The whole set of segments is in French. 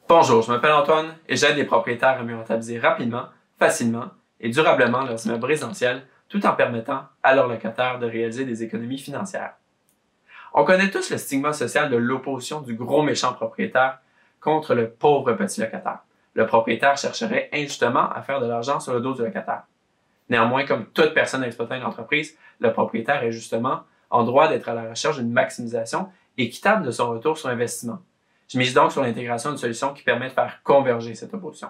Bonjour, je m'appelle Antoine et j'aide les propriétaires à mieux rentabiliser rapidement, facilement et durablement leurs immeubles résidentiels tout en permettant à leurs locataires de réaliser des économies financières. On connaît tous le stigma social de l'opposition du gros méchant propriétaire contre le pauvre petit locataire. Le propriétaire chercherait injustement à faire de l'argent sur le dos du locataire. Néanmoins, comme toute personne exploitant une entreprise, le propriétaire est justement en droit d'être à la recherche d'une maximisation équitable de son retour sur investissement. Je mise donc sur l'intégration d'une solution qui permet de faire converger cette opposition.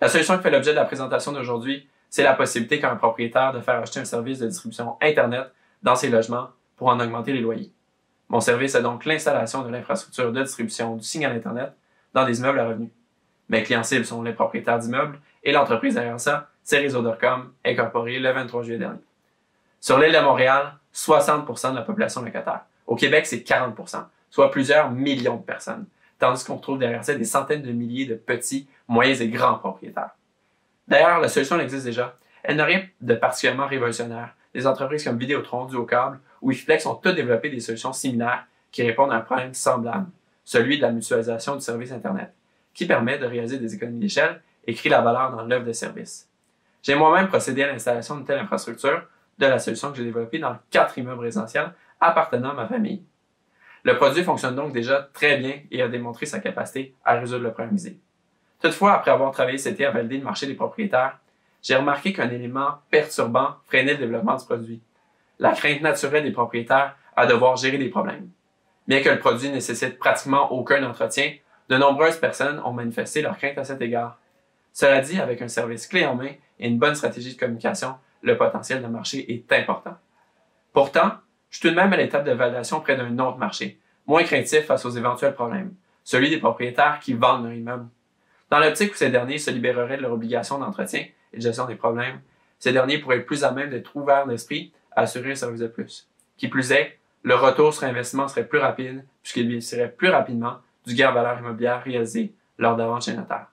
La solution qui fait l'objet de la présentation d'aujourd'hui, c'est la possibilité qu'a un propriétaire de faire acheter un service de distribution Internet dans ses logements pour en augmenter les loyers. Mon service est donc l'installation de l'infrastructure de distribution du signal Internet dans des immeubles à revenus. Mes clients cibles sont les propriétaires d'immeubles et l'entreprise derrière ça, c'est Réseau.com, incorporé le 23 juillet dernier. Sur l'île de Montréal, 60% de la population locataire. Au Québec, c'est 40%, soit plusieurs millions de personnes, tandis qu'on trouve derrière ça des centaines de milliers de petits, moyens et grands propriétaires. D'ailleurs, la solution existe déjà. Elle n'a rien de particulièrement révolutionnaire. Des entreprises comme Vidéotron, Duocable ou Iflex ont toutes développé des solutions similaires qui répondent à un problème semblable, celui de la mutualisation du service Internet, qui permet de réaliser des économies d'échelle et crée la valeur dans l'œuvre de service. J'ai moi-même procédé à l'installation d'une telle infrastructure de la solution que j'ai développée dans 4 immeubles résidentiels appartenant à ma famille. Le produit fonctionne donc déjà très bien et a démontré sa capacité à résoudre le problème visé. Toutefois, après avoir travaillé cet été à valider le marché des propriétaires, j'ai remarqué qu'un élément perturbant freinait le développement du produit. La crainte naturelle des propriétaires à devoir gérer des problèmes. Bien que le produit ne nécessite pratiquement aucun entretien, de nombreuses personnes ont manifesté leur crainte à cet égard. Cela dit, avec un service clé en main et une bonne stratégie de communication, le potentiel de marché est important. Pourtant, je suis tout de même à l'étape de validation près d'un autre marché, moins craintif face aux éventuels problèmes, celui des propriétaires qui vendent leur immeuble. Dans l'optique où ces derniers se libéreraient de leur obligation d'entretien et de gestion des problèmes, ces derniers pourraient être plus à même d'être ouverts d'esprit à assurer un service de plus. Qui plus est, le retour sur investissement serait plus rapide puisqu'ils bénéficieraient plus rapidement du gain en valeur immobilière réalisé lors de la vente chez notaire.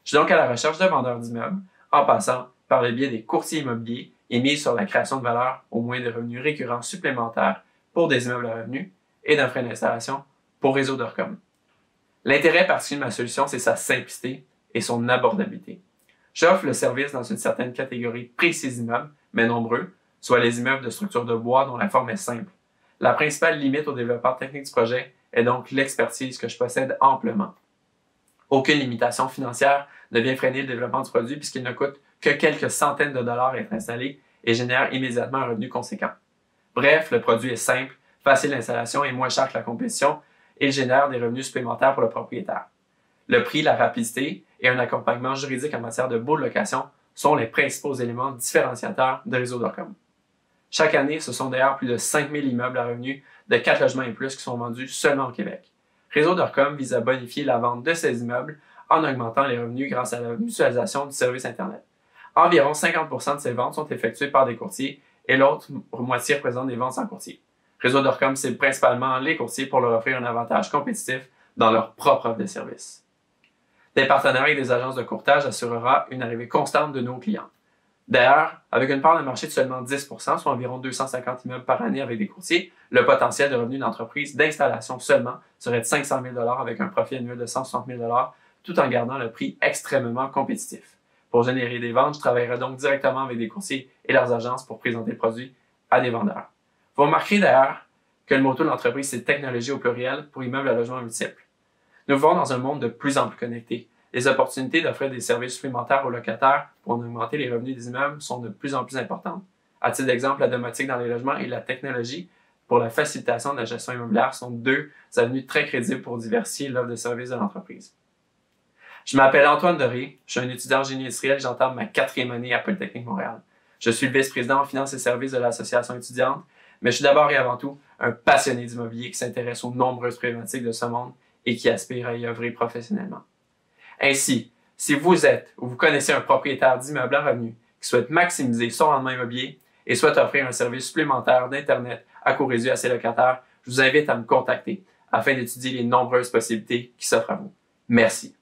Je suis donc à la recherche de vendeurs d'immeubles en passant par le biais des courtiers immobiliers et mise sur la création de valeur au moins de revenus récurrents supplémentaires pour des immeubles à revenus et d'un frais d'installation pour Réseau.com. L'intérêt particulier de ma solution, c'est sa simplicité et son abordabilité. J'offre le service dans une certaine catégorie précise d'immeubles, mais nombreux, soit les immeubles de structure de bois dont la forme est simple. La principale limite au développeur technique du projet est donc l'expertise que je possède amplement. Aucune limitation financière ne vient freiner le développement du produit puisqu'il ne coûte que quelques centaines de dollars à être installé et génère immédiatement un revenu conséquent. Bref, le produit est simple, facile d'installation et moins cher que la compétition et il génère des revenus supplémentaires pour le propriétaire. Le prix, la rapidité et un accompagnement juridique en matière de baux de location sont les principaux éléments différenciateurs de Réseau.com. Chaque année, ce sont d'ailleurs plus de 5000 immeubles à revenus de 4 logements et plus qui sont vendus seulement au Québec. Réseau.com vise à bonifier la vente de ces immeubles en augmentant les revenus grâce à la mutualisation du service Internet. Environ 50% de ces ventes sont effectuées par des courtiers et l'autre moitié représente des ventes sans courtier. Réseau.com cible principalement les courtiers pour leur offrir un avantage compétitif dans leur propre offre de service. Des partenariats avec des agences de courtage assurera une arrivée constante de nos clients. D'ailleurs, avec une part de marché de seulement 10%, soit environ 250 immeubles par année avec des courtiers, le potentiel de revenus d'entreprise d'installation seulement serait de 500 000 $ avec un profit annuel de 160 000 $, tout en gardant le prix extrêmement compétitif. Pour générer des ventes, je travaillerai donc directement avec des courtiers et leurs agences pour présenter le produit à des vendeurs. Vous remarquerez d'ailleurs que le motto de l'entreprise, c'est technologie au pluriel pour immeubles à logement multiples. Nous vivons dans un monde de plus en plus connecté. Les opportunités d'offrir des services supplémentaires aux locataires pour en augmenter les revenus des immeubles sont de plus en plus importantes. À titre d'exemple, la domotique dans les logements et la technologie pour la facilitation de la gestion immobilière sont deux avenues très crédibles pour diversifier l'offre de services de l'entreprise. Je m'appelle Antoine Doré, je suis un étudiant en génie industriel, j'entame ma 4e année à Polytechnique Montréal. Je suis le vice-président en finances et services de l'association étudiante, mais je suis d'abord et avant tout un passionné d'immobilier qui s'intéresse aux nombreuses problématiques de ce monde et qui aspire à y œuvrer professionnellement. Ainsi, si vous êtes ou vous connaissez un propriétaire d'immeuble à revenus qui souhaite maximiser son rendement immobilier et souhaite offrir un service supplémentaire d'Internet à coût réduit à ses locataires, je vous invite à me contacter afin d'étudier les nombreuses possibilités qui s'offrent à vous. Merci.